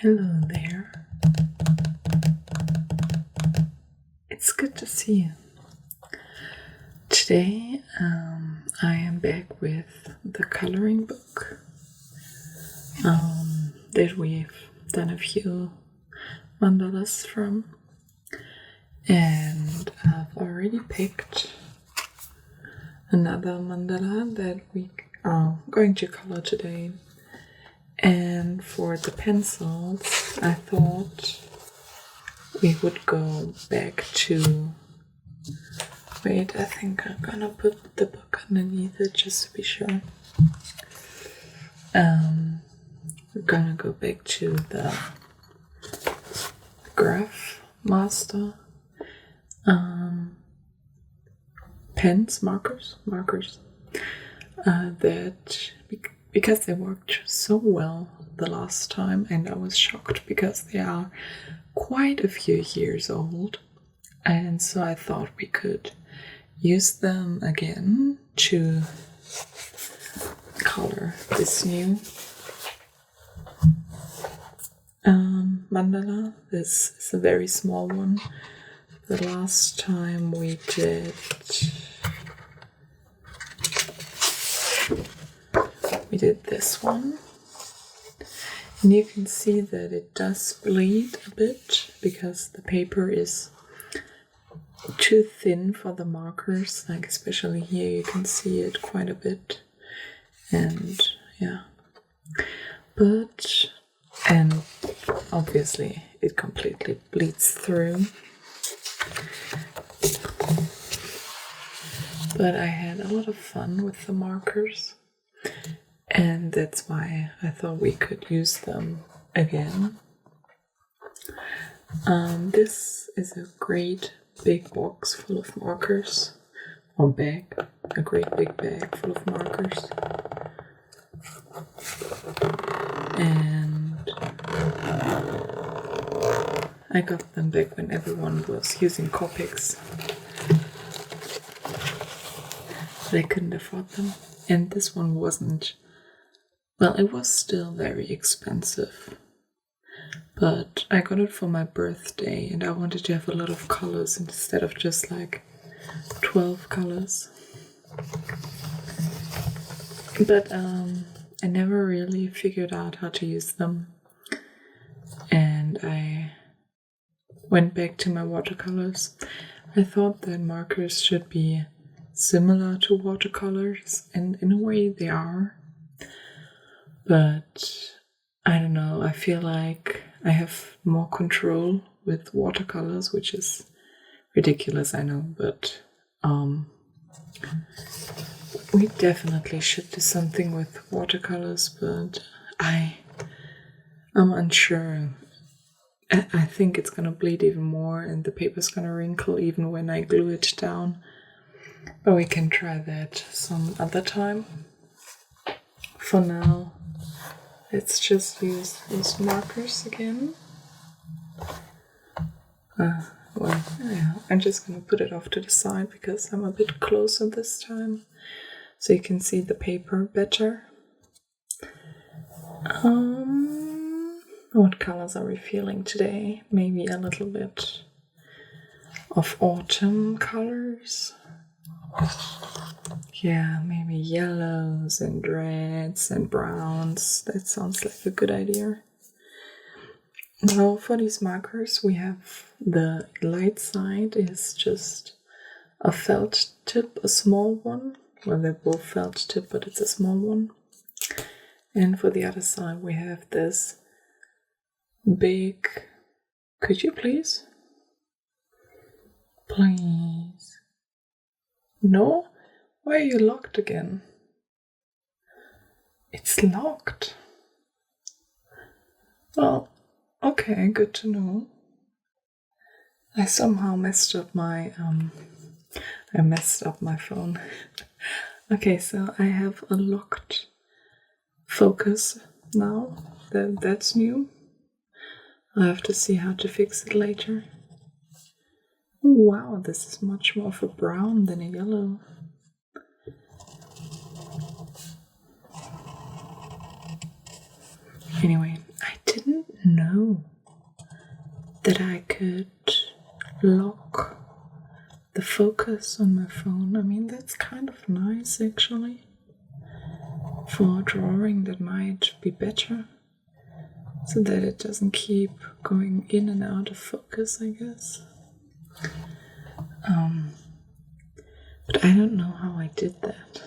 Hello there. It's good to see you. Today I am back with the coloring book that we've done a few mandalas from, and I've already picked another mandala that we are going to color today. And for the pencils, I thought we would go back to... Wait, I think I'm gonna put the book underneath it just to be sure. We're gonna go back to the Graphmaster pens, markers, that because they worked so well the last time, and I was shocked because they are quite a few years old, and so I thought we could use them again to color this new mandala. This is a very small one. The last time we did this one, and you can see that it does bleed a bit because the paper is too thin for the markers. Like especially here you can see it quite a bit, and yeah, and obviously it completely bleeds through. But I had a lot of fun with the markers, and that's why I thought we could use them again. This is a great big box full of markers, or bag, a great big bag full of markers. And I got them back when everyone was using Copics. They couldn't afford them. And this one wasn't, well, it was still very expensive. But I got it for my birthday, and I wanted to have a lot of colors instead of just like 12 colors. But I never really figured out how to use them. And I went back to my watercolors. I thought that markers should be similar to watercolors, and in a way they are. But I don't know, I feel like I have more control with watercolors, which is ridiculous, I know, but we definitely should do something with watercolors, but I'm unsure. I think it's gonna bleed even more and the paper's gonna wrinkle even when I glue it down. But we can try that some other time. For now, let's just use those markers again. Well, yeah, I'm just gonna put it off to the side because I'm a bit closer this time, so you can see the paper better. What colors are we feeling today? Maybe a little bit of autumn colors. Yeah, maybe yellows and reds and browns. That sounds like a good idea. Now for these markers, we have the light side is just a felt tip, a small one. Well, they're both felt tip, but it's a small one. And for the other side, we have this big... Could you please? Please. No? Why are you locked again? It's locked. Well, okay, good to know. I somehow messed up my phone. Okay, so I have a locked focus now. That's new. I have to see how to fix it later. Oh, wow, this is much more of a brown than a yellow. Anyway, I didn't know know that I could lock the focus on my phone. I mean, that's kind of nice actually. For drawing, that might be better, so that it doesn't keep going in and out of focus, I guess. But I don't know how I did that.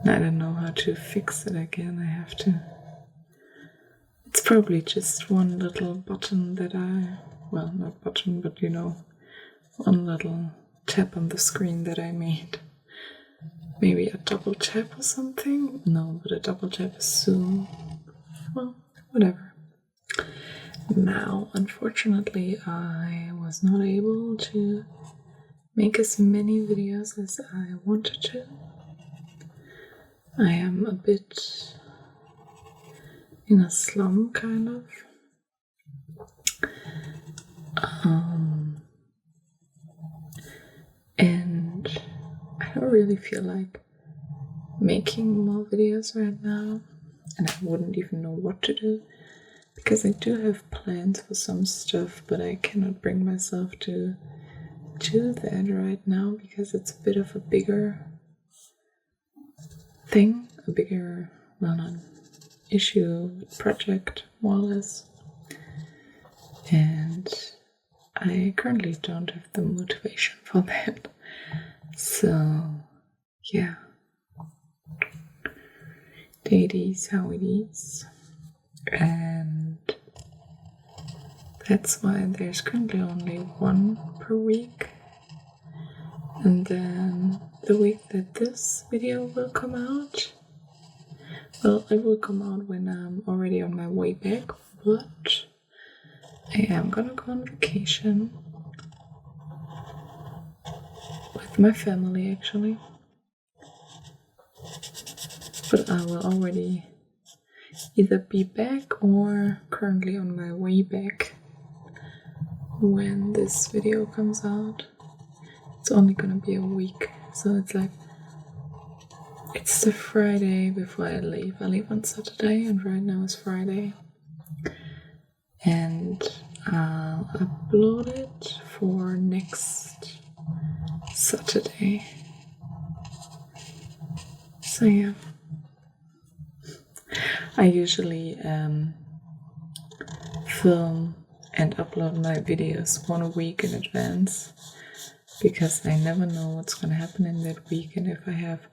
I don't know how to fix it again. I have to. It's probably just one little button that well, not button, but you know, one little tap on the screen that I made. Maybe a double tap or something? No, but a double tap is so... well, whatever. Now, unfortunately, I was not able to make as many videos as I wanted to. I am a bit in a slum, kind of. And I don't really feel like making more videos right now, and I wouldn't even know what to do, because I do have plans for some stuff, but I cannot bring myself to do that right now because it's a bit of a bigger thing, a bigger, well, not issue, project, more or less. And I currently don't have the motivation for that. So, yeah. It is how it is. And that's why there's currently only one per week. And then the week that this video will come out, well, it will come out when I'm already on my way back, but I am gonna go on vacation with my family actually. But I will already either be back or currently on my way back when this video comes out. It's only gonna be a week, so it's like, it's the Friday before I leave. I leave on Saturday, and right now is Friday. And I'll upload it for next Saturday. So yeah. I usually film and upload my videos 1 week in advance, because I never know what's going to happen in that week and if I have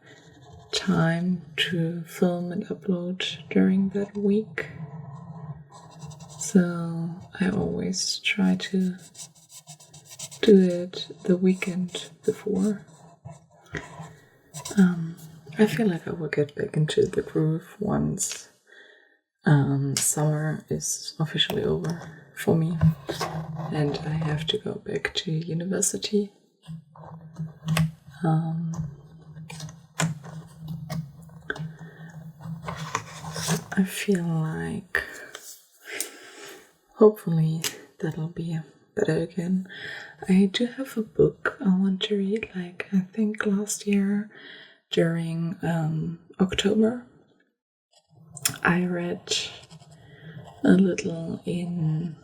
time to film and upload during that week. So I always try to do it the weekend before. I feel like I will get back into the groove once summer is officially over for me and I have to go back to university. I feel like hopefully that'll be better again. I do have a book I want to read, like I think last year during October I read a little in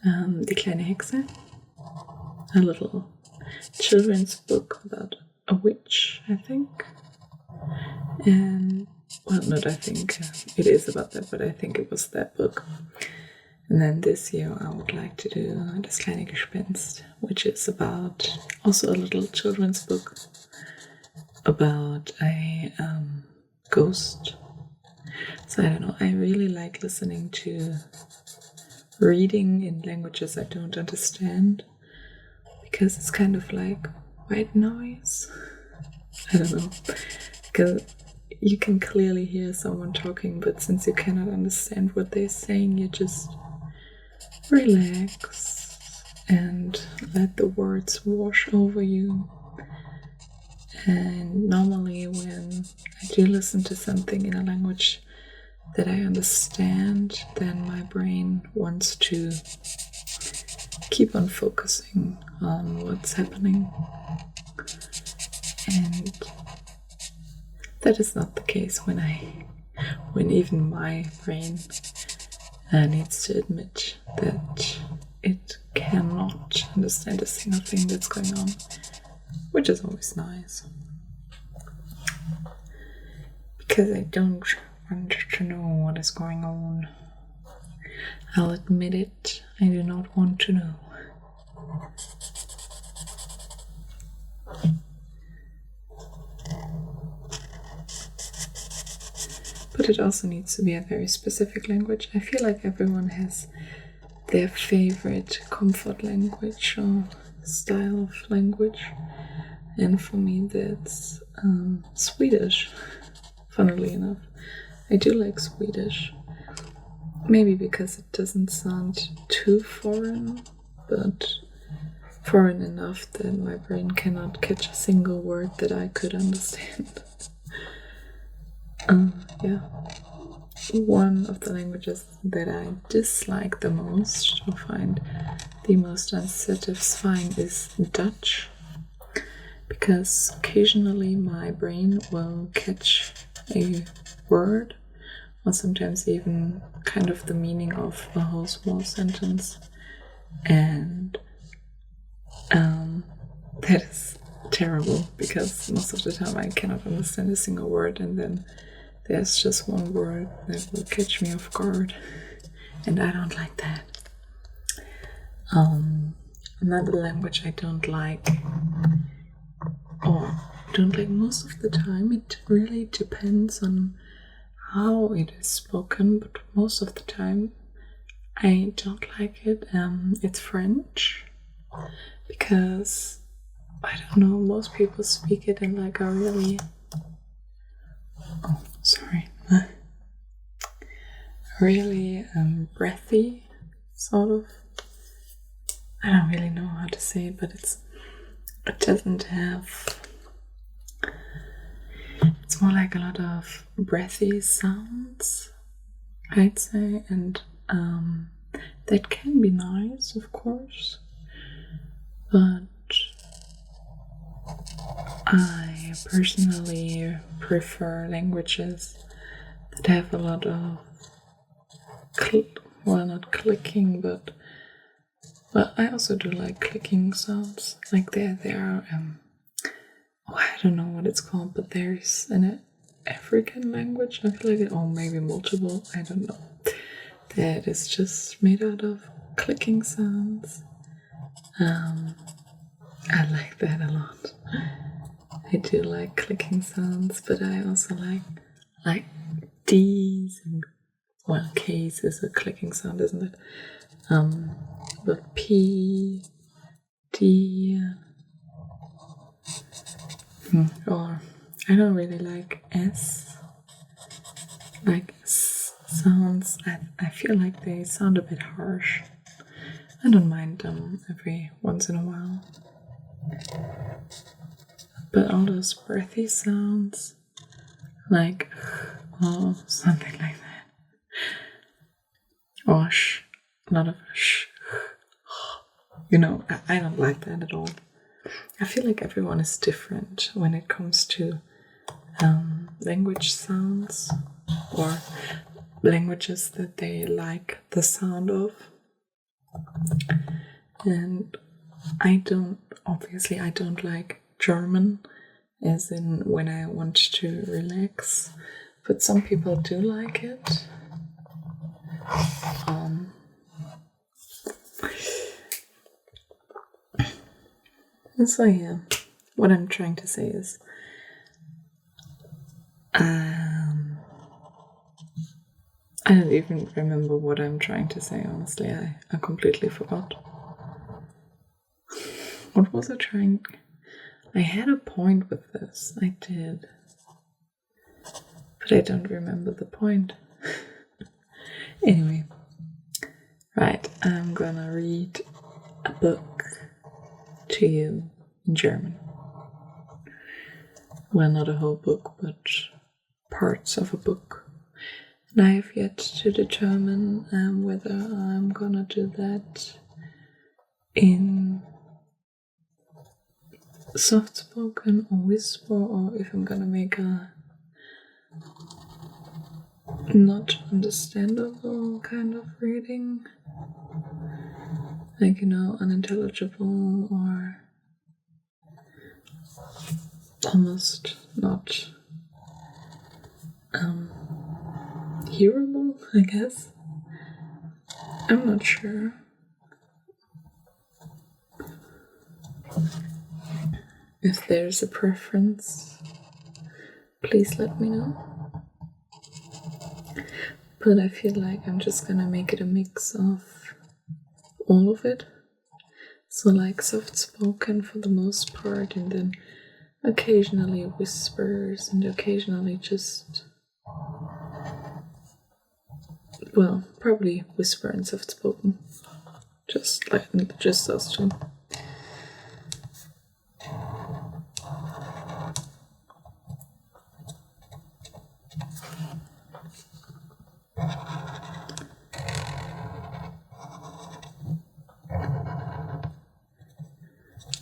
Die kleine Hexe, a little children's book about a witch, I think. And, well, not I think, it is about that, but I think it was that book. And then this year I would like to do Das kleine Gespenst, which is about, also a little children's book about a ghost. So I don't know, I really like listening to reading in languages I don't understand, because it's kind of like white noise. I don't know, because you can clearly hear someone talking, but since you cannot understand what they're saying, you just relax and let the words wash over you. And normally when I do listen to something in a language that I understand, then my brain wants to keep on focusing on what's happening. And that is not the case when I when even my brain needs to admit that it cannot understand a single thing that's going on, which is always nice. Because I don't want to know what is going on. I'll admit it, I do not want to know. But it also needs to be a very specific language. I feel like everyone has their favorite comfort language or style of language. And for me that's Swedish, funnily enough. I do like Swedish. Maybe because it doesn't sound too foreign, but foreign enough that my brain cannot catch a single word that I could understand. Yeah. One of the languages that I dislike the most, or find the most unsatisfying, is Dutch. Because occasionally my brain will catch a word, or sometimes even kind of the meaning of a whole small sentence, and that is terrible, because most of the time I cannot understand a single word, and then there's just one word that will catch me off guard, and I don't like that. Another language I don't like, or don't like most of the time, it really depends on how it is spoken, but most of the time I don't like it. It's French, because I don't know, most people speak it in like a really really breathy sort of, I don't really know how to say it, but it doesn't have, it's more like a lot of breathy sounds, I'd say, and that can be nice, of course, but I personally prefer languages that have a lot of not clicking, but well, I also do like clicking sounds. Like there are I don't know what it's called, but there's an African language, I feel like it, or maybe multiple, I don't know, that is just made out of clicking sounds. I like that a lot. I do like clicking sounds, but I also like D's and, well, K's is a clicking sound, isn't it? But P, D, or I don't really like S. Like S sounds, I feel like they sound a bit harsh. I don't mind them every once in a while. But all those breathy sounds, like, oh, something like that. Or sh, a lot of sh. You know, I don't like that at all. I feel like everyone is different when it comes to language sounds, or languages that they like the sound of. And I don't like German, as in when I want to relax, but some people do like it. So yeah, what I'm trying to say is, I don't even remember what I'm trying to say, honestly. I completely forgot. What was I trying? I had a point with this, I did. But I don't remember the point. Anyway, right, I'm gonna read a book to you in German. Well, not a whole book, but parts of a book. And I have yet to determine whether I'm gonna do that in soft spoken or whisper, or if I'm gonna make not understandable kind of reading. Like, unintelligible or almost not hearable, I guess. I'm not sure. If there's a preference, please let me know. But I feel like I'm just gonna make it a mix of all of it. So like soft spoken for the most part, and then occasionally whispers and occasionally just, well, probably whisper and soft spoken. Just those two.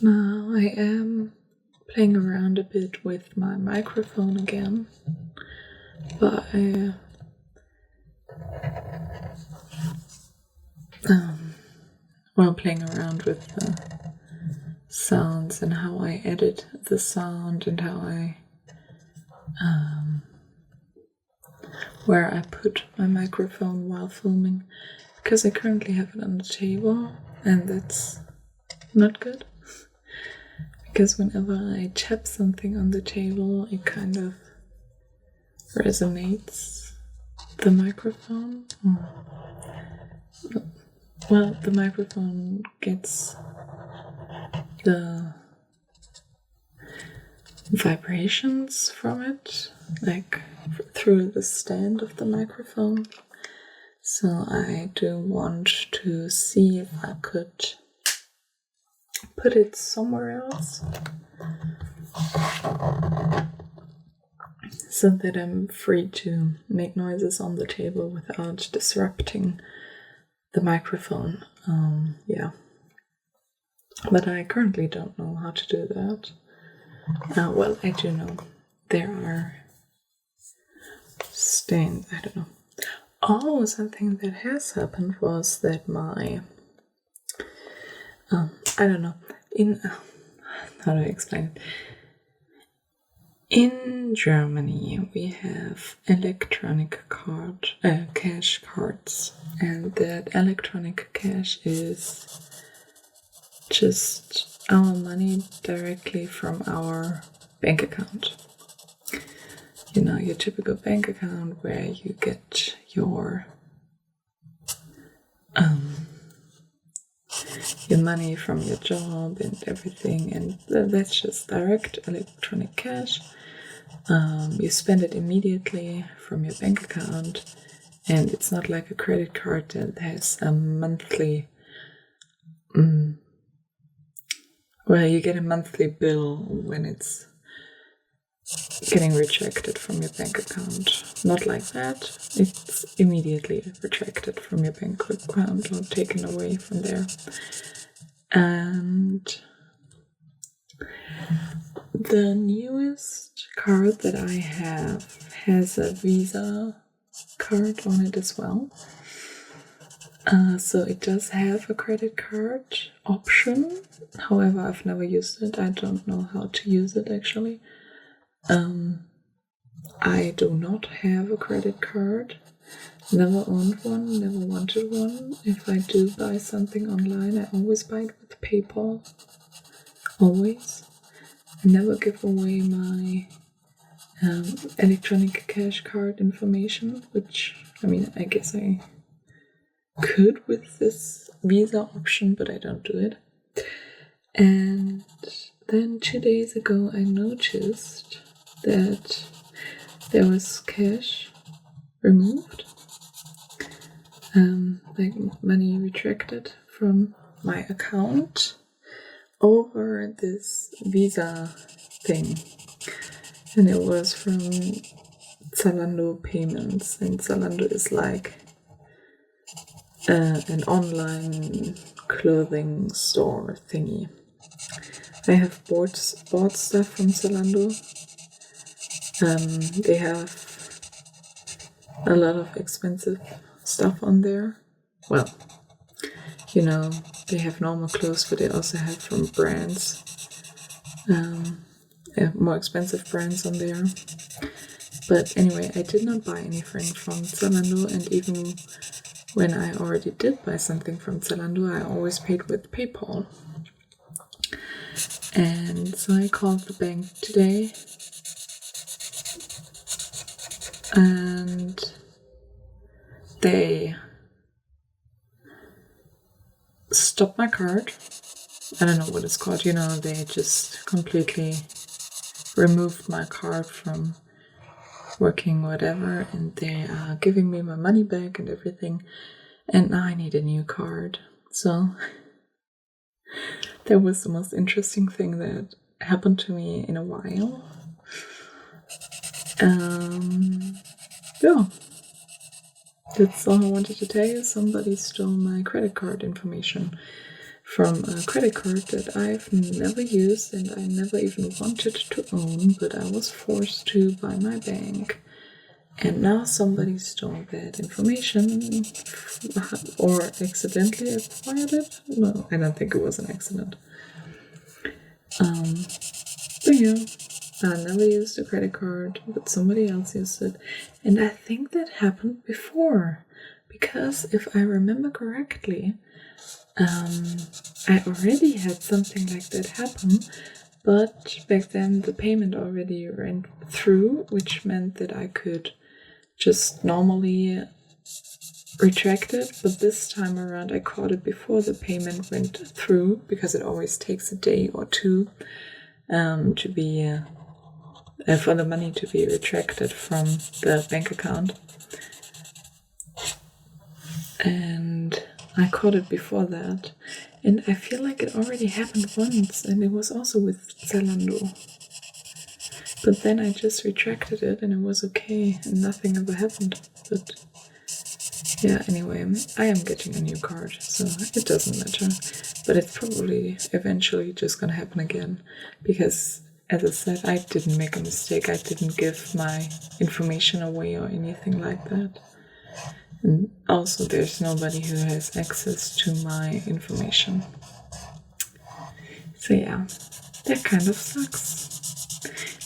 Now I am playing around a bit with my microphone again, but playing around with the sounds and how I edit the sound and how I where I put my microphone while filming, because I currently have it on the table and that's not good. Because whenever I tap something on the table, it kind of resonates the microphone. Well, the microphone gets the vibrations from it, like through the stand of the microphone. So I do want to see if I could put it somewhere else so that I'm free to make noises on the table without disrupting the microphone. Yeah. But I currently don't know how to do that. Well, I do know. There are stains, I don't know. Oh, something that has happened was that my, I don't know, how do I explain it? In Germany, we have electronic cash cards, and that electronic cash is just our money directly from our bank account. You know, your typical bank account where you get your money from your job and everything, and that's just direct electronic cash. You spend it immediately from your bank account, and it's not like a credit card that has a monthly you get a monthly bill when it's getting rejected from your bank account. Not like that. It's immediately retracted from your bank account or taken away from there. And the newest card that I have has a Visa card on it as well. So it does have a credit card option. However, I've never used it. I don't know how to use it actually. I do not have a credit card. Never owned one, never wanted one. If I do buy something online, I always buy it with PayPal. Always. I never give away my electronic cash card information, which, I guess I could with this Visa option, but I don't do it. And then 2 days ago I noticed that there was cash removed, like money retracted from my account over this Visa thing, and it was from Zalando payments, and Zalando is like an online clothing store thingy. I have bought stuff from Zalando. They have a lot of expensive stuff on there. Well, you know, they have normal clothes, but they also have from brands, more expensive brands on there. But anyway, I did not buy anything from Zalando, and even when I already did buy something from Zalando, I always paid with PayPal. And so I called the bank today, and they stopped my card. I don't know what it's called, you know, they just completely removed my card from working, whatever, and they are giving me my money back and everything, and now I need a new card. So that was the most interesting thing that happened to me in a while. Yeah, that's all I wanted to tell you. Somebody stole my credit card information from a credit card that I've never used and I never even wanted to own, but I was forced to by my bank. And now somebody stole that information or accidentally acquired it. No, I don't think it was an accident. But yeah, I never used a credit card, but somebody else used it. And I think that happened before, because if I remember correctly, I already had something like that happen, but back then the payment already went through, which meant that I could just normally retract it, but this time around I caught it before the payment went through, because it always takes a day or two to be for the money to be retracted from the bank account. And I caught it before that, and I feel like it already happened once, and it was also with Zalando. But then I just retracted it and it was okay and nothing ever happened. But yeah, anyway, I am getting a new card, so it doesn't matter. But it's probably eventually just gonna happen again, because as I said, I didn't make a mistake. I didn't give my information away or anything like that. And also there's nobody who has access to my information. So yeah, that kind of sucks.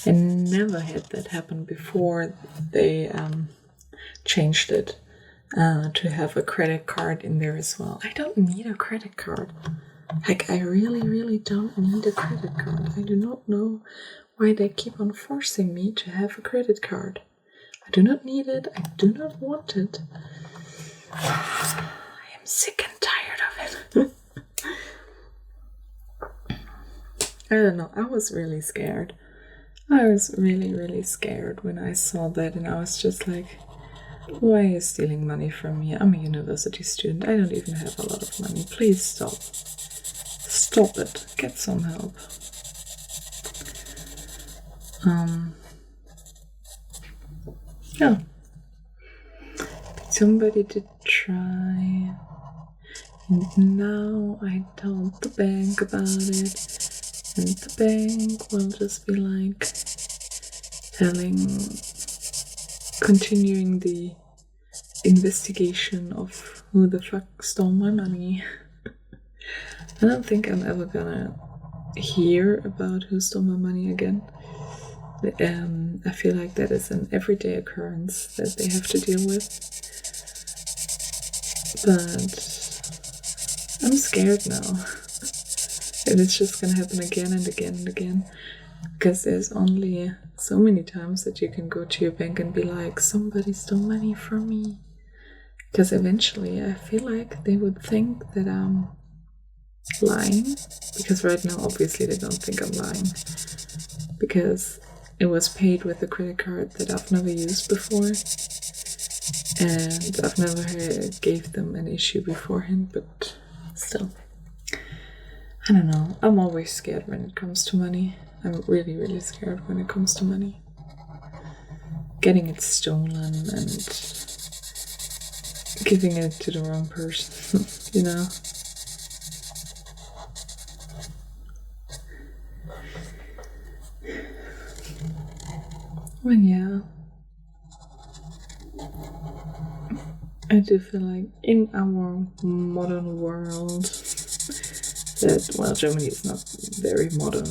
I never had that happen before they changed it to have a credit card in there as well. I don't need a credit card. Like, I really, really don't need a credit card. I do not know why they keep on forcing me to have a credit card. I do not need it. I do not want it. I am sick and tired of it. I don't know. I was really scared. I was really, really scared when I saw that, and I was just like, why are you stealing money from me? I'm a university student. I don't even have a lot of money. Please stop. Stop it. Get some help. Yeah. Somebody did try, and now I told the bank about it, and the bank will just be like continuing the investigation of who the fuck stole my money. I don't think I'm ever gonna hear about who stole my money again. I feel like that is an everyday occurrence that they have to deal with. But I'm scared now. And it's just gonna happen again and again and again. Because there's only so many times that you can go to your bank and be like, somebody stole money from me. Because eventually I feel like they would think that I'm lying. Because right now obviously they don't think I'm lying. Because it was paid with a credit card that I've never used before. And I've never gave them an issue beforehand, but still. I don't know. I'm always scared when it comes to money. I'm really, really scared when it comes to money. Getting it stolen and giving it to the wrong person, you know? Well, yeah. I do feel like in our modern world that, well, Germany is not very modern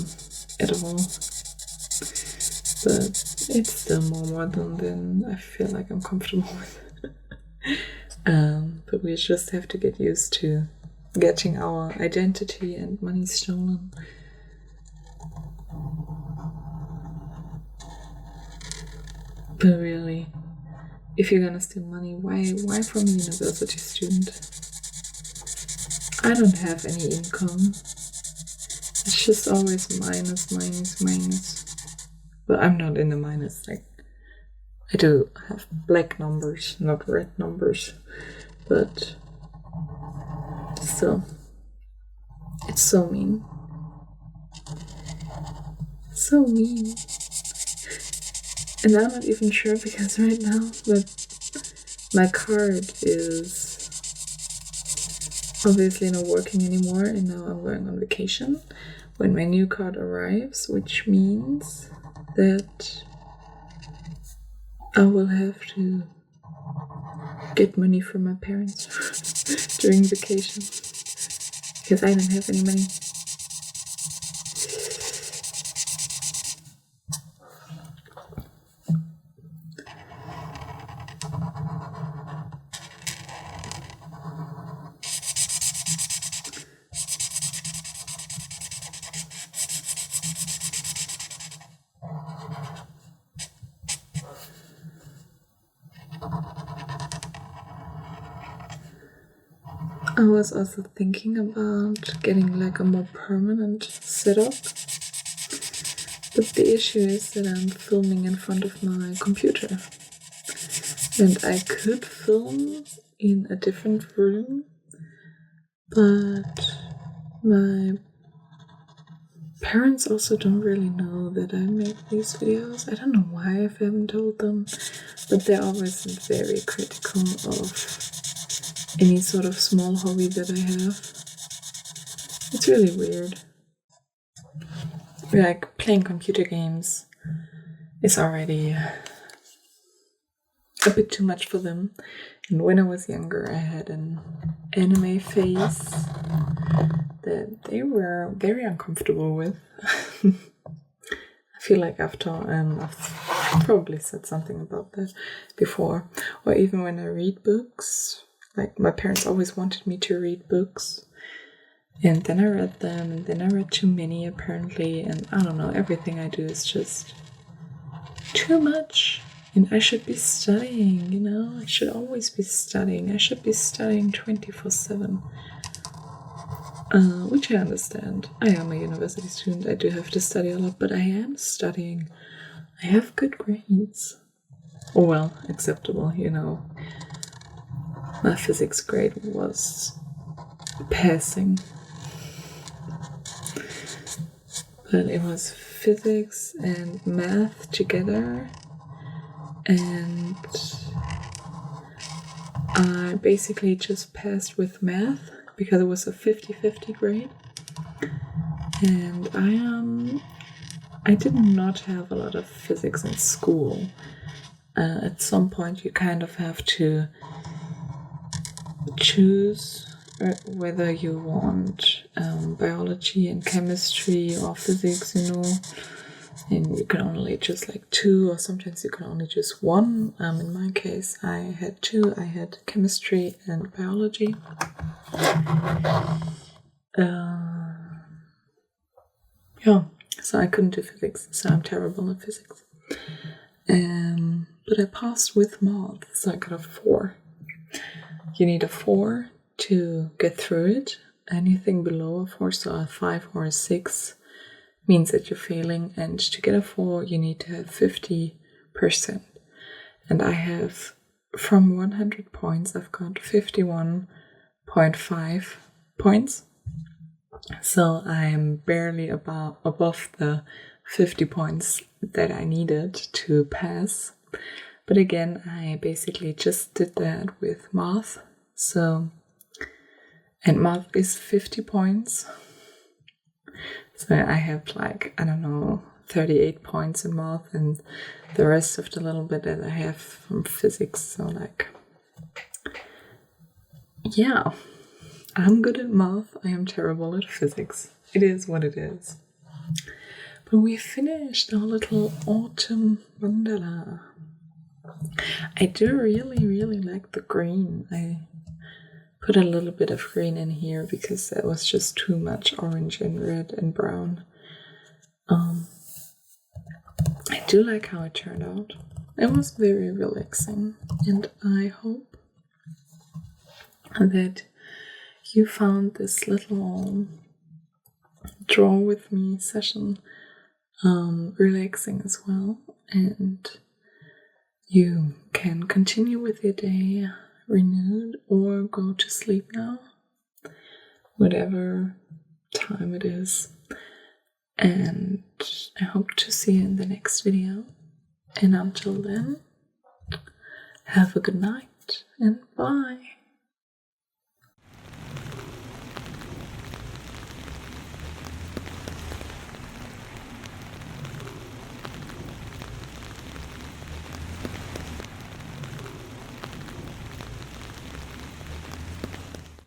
at all, but it's still more modern than I feel like I'm comfortable with. But we just have to get used to getting our identity and money stolen. But really, if you're gonna steal money, why from a university student? I don't have any income. It's just always minus. But I'm not in the minus. Like, I do have black numbers, not red numbers. But still, it's so mean. So mean. And I'm not even sure because right now my card is obviously not working anymore, and now I'm going on vacation when my new card arrives, which means that I will have to get money from my parents during vacation because I don't have any money. I was also thinking about getting like a more permanent setup, but the issue is that I'm filming in front of my computer, and I could film in a different room, but my parents also don't really know that I make these videos. I don't know why I haven't told them, but they're always very critical of any sort of small hobby that I have. It's really weird. Like, playing computer games is already a bit too much for them. And when I was younger, I had an anime phase that they were very uncomfortable with. I feel like I've probably said something about that before. Or even when I read books. Like, my parents always wanted me to read books. And then I read them, and then I read too many, apparently. And I don't know, everything I do is just too much. And I should be studying, you know? I should always be studying. I should be studying 24/7. Which I understand. I am a university student. I do have to study a lot, but I am studying. I have good grades. Oh, well, acceptable, you know. My physics grade was passing. But it was physics and math together. And I basically just passed with math because it was a 50-50 grade. And I did not have a lot of physics in school. At some point you kind of have to choose whether you want biology and chemistry or physics, you know. And you can only choose like two, or sometimes you can only choose one. In my case, I had two. I had chemistry and biology. Yeah, so I couldn't do physics, so I'm terrible at physics. But I passed with math, so I got a 4. You need a 4 to get through it. Anything below a 4, so a 5 or a 6, means that you're failing. And to get a 4, you need to have 50%. And I have, from 100 points, I've got 51.5 points. So I'm barely above the 50 points that I needed to pass. But again, I basically just did that with math. So, and math is 50 points. So I have like, I don't know, 38 points in math, and the rest of the little bit that I have from physics. So like, yeah, I'm good at math, I am terrible at physics. It is what it is. But we finished our little autumn mandala. I do really like the green. I put a little bit of green in here because that was just too much orange and red and brown. I do like how it turned out. It was very relaxing, and I hope that you found this little draw with me session relaxing as well, and you can continue with your day renewed or go to sleep now, whatever time it is. And I hope to see you in the next video. And until then, have a good night and bye.